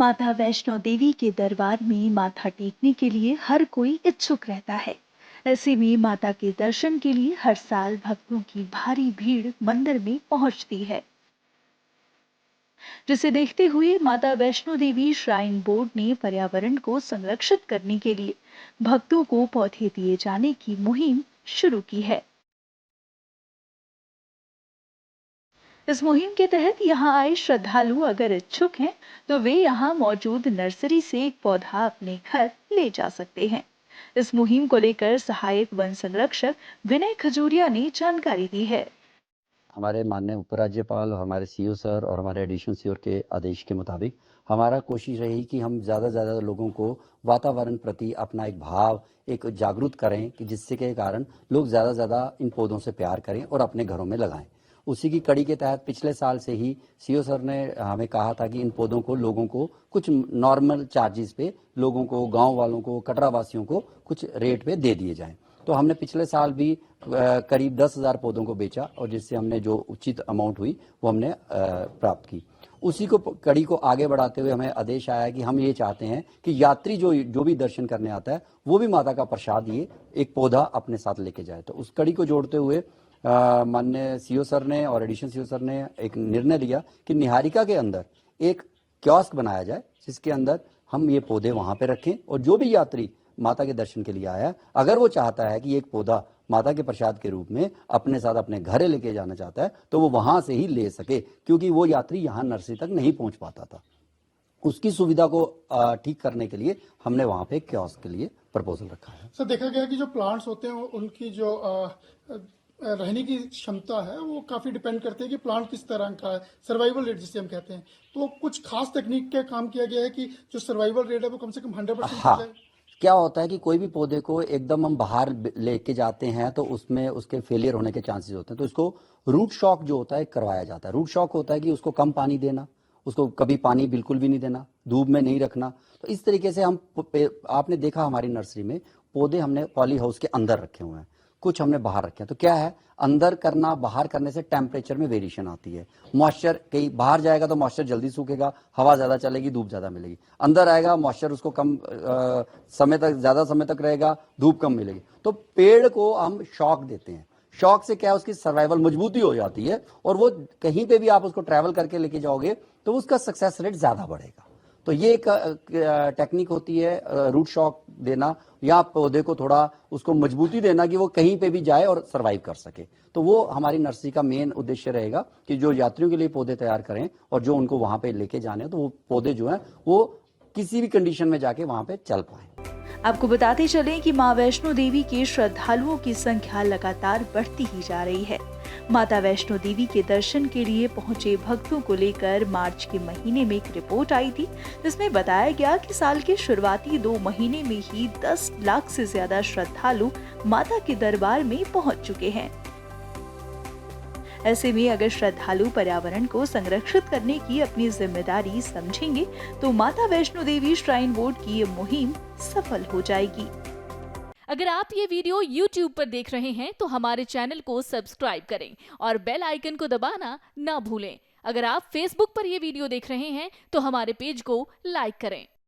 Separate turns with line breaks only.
माता वैष्णो देवी के दरबार में माथा टेकने के लिए हर कोई इच्छुक रहता है। ऐसे में माता के दर्शन के लिए हर साल भक्तों की भारी भीड़ मंदिर में पहुंचती है, जिसे देखते हुए माता वैष्णो देवी श्राइन बोर्ड ने पर्यावरण को संरक्षित करने के लिए भक्तों को पौधे दिए जाने की मुहिम शुरू की है। इस मुहिम के तहत यहाँ आए श्रद्धालु अगर इच्छुक हैं, तो वे यहाँ मौजूद नर्सरी से एक पौधा अपने घर ले जा सकते हैं। इस मुहिम को लेकर सहायक वन संरक्षक विनय खजूरिया ने जानकारी दी है।
हमारे माननीय उपराज्यपाल और हमारे सीओ सर और हमारे एडिशनल सीओ के आदेश के मुताबिक हमारा कोशिश रही कि हम ज़्यादा से ज़्यादा लोगों को वातावरण प्रति अपना एक भाव एक जागरूक करें कि जिससे के कारण लोग ज़्यादा से ज़्यादा इन पौधों से प्यार करें और अपने घरों में लगाएं। उसी की कड़ी के तहत पिछले साल से ही सीओ सर ने हमें कहा था कि इन पौधों को लोगों को कुछ नॉर्मल चार्जेस पे लोगों को, गांव वालों को, कटरा वासियों को कुछ रेट पे दे दिए जाएं। तो हमने पिछले साल भी करीब 10,000 पौधों को बेचा और जिससे हमने जो उचित अमाउंट हुई वो हमने प्राप्त की। उसी को कड़ी को आगे बढ़ाते हुए हमें आदेश आया कि हम ये चाहते हैं कि यात्री जो भी दर्शन करने आता है वो भी माता का प्रसाद ये एक पौधा अपने साथ लेके जाए। तो उस कड़ी को जोड़ते हुए माननीय सीओ सर ने और एडिशनल सीओ सर ने एक निर्णय लिया कि निहारिका के अंदर एक कियोस्क बनाया जाए जिसके अंदर हम ये पौधे वहां पे रखें और जो भी यात्री माता के दर्शन के लिए आया है, अगर वो चाहता है कि एक पौधा माता के प्रसाद के रूप में अपने साथ अपने घर लेके जाना चाहता है तो वो वहां से ही ले सके, क्योंकि वो यात्री यहाँ नर्सरी तक नहीं पहुंच पाता था। उसकी सुविधा को ठीक करने के लिए हमने वहां पे कियोस्क के लिए प्रपोजल रखा है।
सर, देखा गया कि जो प्लांट्स होते हैं उनकी जो रहने की क्षमता है वो काफी डिपेंड करते हैं कि प्लांट किस तरह का है, सर्वाइवल रेट जिसे हम कहते हैं। तो कुछ खास तकनीक का काम किया गया है कि जो सर्वाइवल रेट है वो कम से कम 100%। हाँ,
क्या होता है कि कोई भी पौधे को एकदम हम बाहर लेके जाते हैं तो उसमें उसके फेलियर होने के चांसेस होते हैं, तो इसको रूट शॉक जो होता है करवाया जाता है। रूट शॉक होता है कि उसको कम पानी देना, उसको कभी पानी बिल्कुल भी नहीं देना, धूप में नहीं रखना। तो इस तरीके से हम आपने देखा हमारी नर्सरी में पौधे हमने पॉली हाउस के अंदर रखे हुए हैं, कुछ हमने बाहर रखे हैं। तो क्या है, अंदर करना बाहर करने से टेम्परेचर में वेरिएशन आती है। मॉइस्चर कहीं बाहर जाएगा तो मॉइस्चर जल्दी सूखेगा, हवा ज्यादा चलेगी, धूप ज्यादा मिलेगी। अंदर आएगा मॉइस्चर उसको कम समय तक, ज्यादा समय तक रहेगा, धूप कम मिलेगी। तो पेड़ को हम शॉक देते हैं। शॉक से क्या है, उसकी सर्वाइवल मजबूती हो जाती है और वो कहीं पे भी आप उसको ट्रैवल करके लेके जाओगे तो उसका सक्सेस रेट ज्यादा बढ़ेगा। तो ये एक टेक्निक होती है रूट शॉक देना या पौधे को थोड़ा उसको मजबूती देना कि वो कहीं पे भी जाए और सरवाइव कर सके। तो वो हमारी नर्सरी का मेन उद्देश्य रहेगा कि जो यात्रियों के लिए पौधे तैयार करें और जो उनको वहां पे लेके जाने, तो वो पौधे जो हैं वो किसी भी कंडीशन में जाके वहां पे चल पाए।
आपको बताते चलें कि मां वैष्णो देवी के श्रद्धालुओं की संख्या लगातार बढ़ती ही जा रही है। माता वैष्णो देवी के दर्शन के लिए पहुंचे भक्तों को लेकर मार्च के महीने में एक रिपोर्ट आई थी, जिसमें बताया गया कि साल के शुरुआती 2 महीने में ही 10 लाख से ज्यादा श्रद्धालु माता के दरबार में पहुंच चुके हैं। ऐसे में अगर श्रद्धालु पर्यावरण को संरक्षित करने की अपनी जिम्मेदारी समझेंगे तो माता वैष्णो देवी श्राइन बोर्ड की ये मुहिम सफल हो जाएगी।
अगर आप ये वीडियो YouTube पर देख रहे हैं तो हमारे चैनल को सब्सक्राइब करें और बेल आइकन को दबाना ना भूलें। अगर आप Facebook पर ये वीडियो देख रहे हैं तो हमारे पेज को लाइक करें।